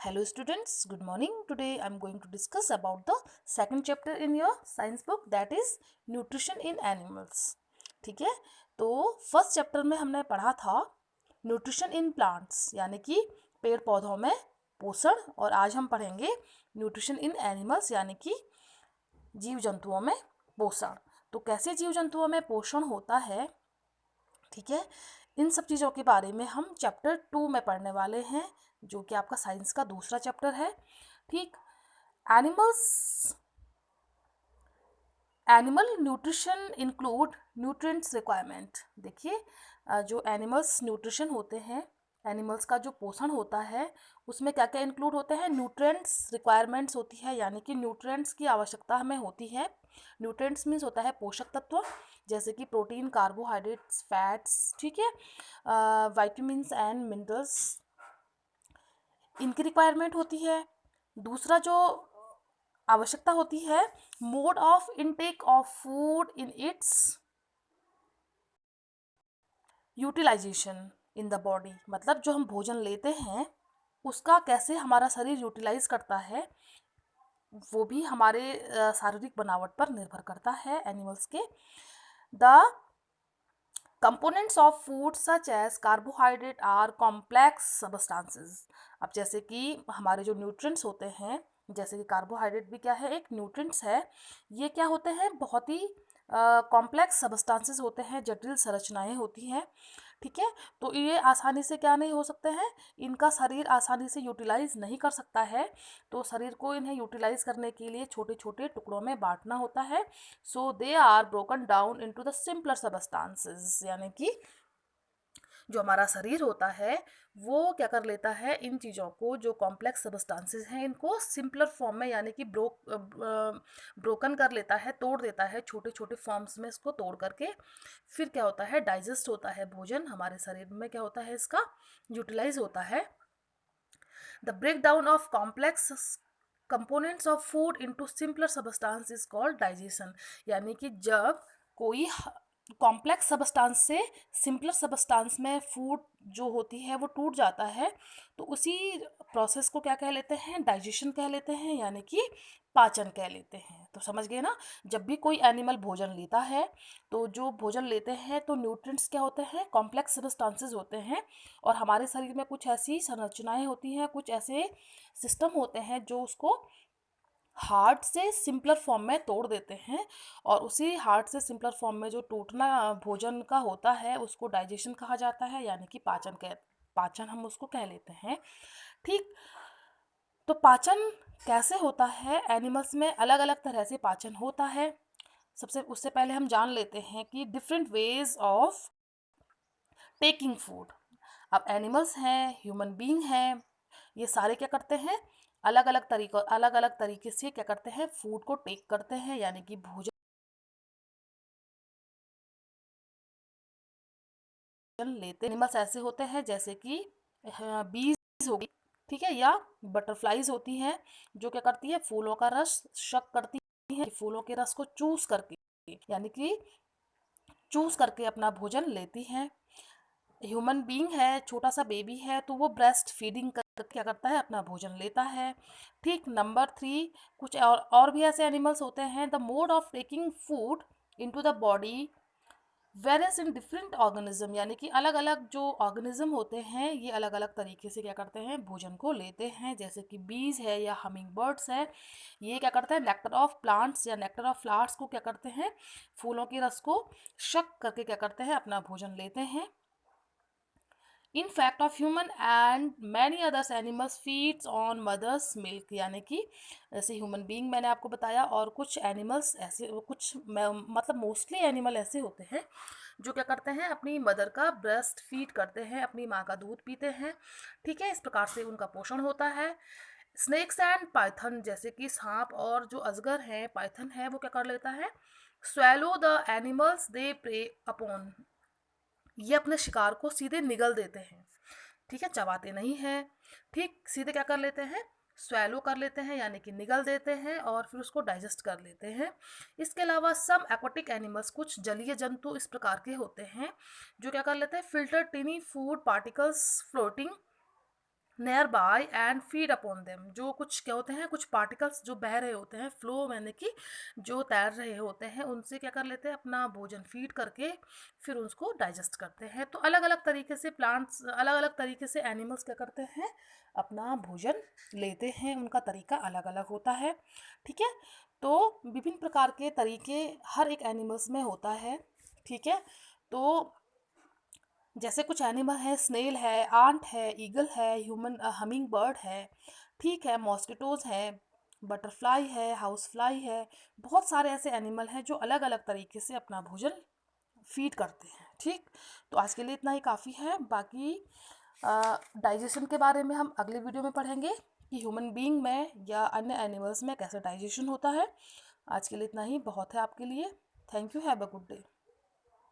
Hello students, good morning. Today I am going to discuss about the second chapter in your science book, that is nutrition in animals. ठीक है, तो first chapter में हमने पढ़ा था nutrition in plants यानी कि पेड़ पौधों में पोषण, और आज हम पढ़ेंगे न्यूट्रिशन इन एनिमल्स यानी कि जीव जंतुओं में पोषण। तो कैसे जीव जंतुओं में पोषण होता है, ठीक है, इन सब चीज़ों के बारे में हम चैप्टर 2 में पढ़ने वाले हैं, जो कि आपका साइंस का दूसरा चैप्टर है। ठीक, animal nutrition include nutrients requirement. देखिए, जो एनिमल्स न्यूट्रिशन होते हैं, एनिमल्स का जो पोषण होता है उसमें क्या क्या इंक्लूड होते हैं, न्यूट्रिएंट्स रिक्वायरमेंट्स होती है, यानी कि न्यूट्रिएंट्स की आवश्यकता हमें होती है। न्यूट्रिएंट्स मीन्स होता है पोषक तत्व, जैसे कि प्रोटीन, कार्बोहाइड्रेट्स, फैट्स, ठीक है, विटामिन्स एंड मिनरल्स, इनकी रिक्वायरमेंट होती है। दूसरा जो आवश्यकता होती है, mode of intake of food in its utilization in the body, मतलब जो हम भोजन लेते हैं उसका कैसे हमारा शरीर यूटिलाइज करता है, वो भी हमारे शारीरिक बनावट पर निर्भर करता है एनिमल्स के। The components of food such as carbohydrate are complex substances. अब जैसे कि हमारे जो न्यूट्रिएंट्स होते हैं, जैसे कि कार्बोहाइड्रेट भी क्या है, एक न्यूट्रिएंट्स है। ये क्या होते हैं, बहुत ही कॉम्प्लेक्स सब्सटेंसेस होते हैं, जटिल संरचनाएं होती हैं। ठीक है, तो ये आसानी से क्या नहीं हो सकते हैं, इनका शरीर आसानी से यूटिलाइज नहीं कर सकता है। तो शरीर को इन्हें यूटिलाइज करने के लिए छोटे छोटे टुकड़ों में बांटना होता है। So they are broken down into the simpler substances, यानी कि जो हमारा शरीर होता है वो क्या कर लेता है, इन चीज़ों को, जो कॉम्प्लेक्स सबस्टांसेस हैं, इनको सिंपलर फॉर्म में यानी कि ब्रोकन कर लेता है, तोड़ देता है छोटे छोटे फॉर्म्स में, इसको तोड़ करके फिर क्या होता है, डाइजेस्ट होता है भोजन हमारे शरीर में, क्या होता है, इसका यूटिलाइज होता है। The break down of complex components of food into simpler substance is called digestion, यानी कि जब कोई कॉम्प्लेक्स सबस्टांस से सिंपलर सबस्टांस में फूड जो होती है वो टूट जाता है, तो उसी प्रोसेस को क्या कह लेते हैं, डाइजेशन कह लेते हैं, यानी कि पाचन कह लेते हैं। तो समझ गए ना, जब भी कोई एनिमल भोजन लेता है तो जो भोजन लेते हैं तो न्यूट्रिएंट्स क्या होते हैं, कॉम्प्लेक्स सब्सटेंसेस होते हैं, और हमारे शरीर में कुछ ऐसी संरचनाएं होती हैं, कुछ ऐसे सिस्टम होते हैं जो उसको हार्ड से सिंपलर फॉर्म में तोड़ देते हैं, और उसी हार्ड से सिंपलर फॉर्म में जो टूटना भोजन का होता है उसको डाइजेशन कहा जाता है, यानी कि पाचन हम उसको कह लेते हैं। ठीक, तो पाचन कैसे होता है, एनिमल्स में अलग अलग तरह से पाचन होता है। उससे पहले हम जान लेते हैं कि different ways of taking food. अब एनिमल्स हैं, ह्यूमन बीइंग हैं, ये सारे क्या करते हैं, अलग अलग तरीके से क्या करते हैं, फूड को टेक करते हैं, यानी कि भोजन लेते। एनिमल्स ऐसे होते हैं जैसे कि बीज हो गई, ठीक है, या बटरफ्लाइज होती हैं, जो क्या करती है, फूलों का रस शक करती है, फूलों के रस को चूस करके, यानी कि चूस करके अपना भोजन लेती हैं। ह्यूमन बीइंग है, छोटा सा बेबी है, तो वो ब्रेस्ट फीडिंग कर क्या करता है, अपना भोजन लेता है। ठीक, नंबर 3, कुछ और भी ऐसे एनिमल्स होते हैं। The mode of taking food into the body various in different organism, यानी कि अलग अलग जो ऑर्गेनिज्म होते हैं ये अलग अलग तरीके से क्या करते हैं, भोजन को लेते हैं। जैसे कि बीज है या हमिंग बर्ड्स है, ये क्या करते हैं, नेक्टर ऑफ प्लांट्स या नेक्टर ऑफ फ्लावर्स को क्या करते हैं, फूलों के रस को शक करके क्या करते हैं, अपना भोजन लेते हैं। In fact of human and many others animals feeds on mother's milk, यानी कि जैसे ह्यूमन बीइंग मैंने आपको बताया, और कुछ एनिमल्स ऐसे, कुछ मतलब मोस्टली एनिमल ऐसे होते हैं जो क्या करते हैं, अपनी मदर का ब्रेस्ट फीड करते हैं, अपनी माँ का दूध पीते हैं। ठीक है, इस प्रकार से उनका पोषण होता है। स्नेक्स एंड पाइथन, जैसे कि सांप और जो अजगर है, पाइथन है, वो क्या कर लेता है, swallow the animals they prey upon, ये अपने शिकार को सीधे निगल देते हैं। ठीक है, चबाते नहीं हैं, ठीक, सीधे क्या कर लेते हैं, स्वैलो कर लेते हैं, यानी कि निगल देते हैं, और फिर उसको डाइजेस्ट कर लेते हैं। इसके अलावा सम एक्वाटिक एनिमल्स, कुछ जलीय जंतु इस प्रकार के होते हैं जो क्या कर लेते हैं, filter टिनी food particles floating near by and feed upon them. जो कुछ क्या होते हैं, कुछ पार्टिकल्स जो बह रहे होते हैं, फ्लो मैंने कि जो तैर रहे होते हैं, उनसे क्या कर लेते हैं, अपना भोजन फीड करके फिर उसको डाइजेस्ट करते हैं। तो अलग अलग तरीके से प्लांट्स, अलग अलग तरीके से एनिमल्स क्या करते हैं, अपना भोजन लेते हैं, उनका तरीका अलग अलग होता है। ठीक है, तो विभिन्न प्रकार के तरीके हर एक एनिमल्स में होता है। ठीक है, तो जैसे कुछ एनिमल है, स्नेल है, आंट है, ईगल है, ह्यूमन हमिंग बर्ड है, ठीक है, मॉस्किटोज है, बटरफ्लाई है, हाउस फ्लाई है। बहुत सारे ऐसे एनिमल हैं जो अलग अलग तरीके से अपना भोजन फीड करते हैं। ठीक, तो आज के लिए इतना ही काफ़ी है। बाकी डाइजेशन के बारे में हम अगले वीडियो में पढ़ेंगे कि ह्यूमन बीइंग में या अन्य एनिमल्स में कैसे डाइजेशन होता है। आज के लिए इतना ही बहुत है आपके लिए। Thank you, have a good day.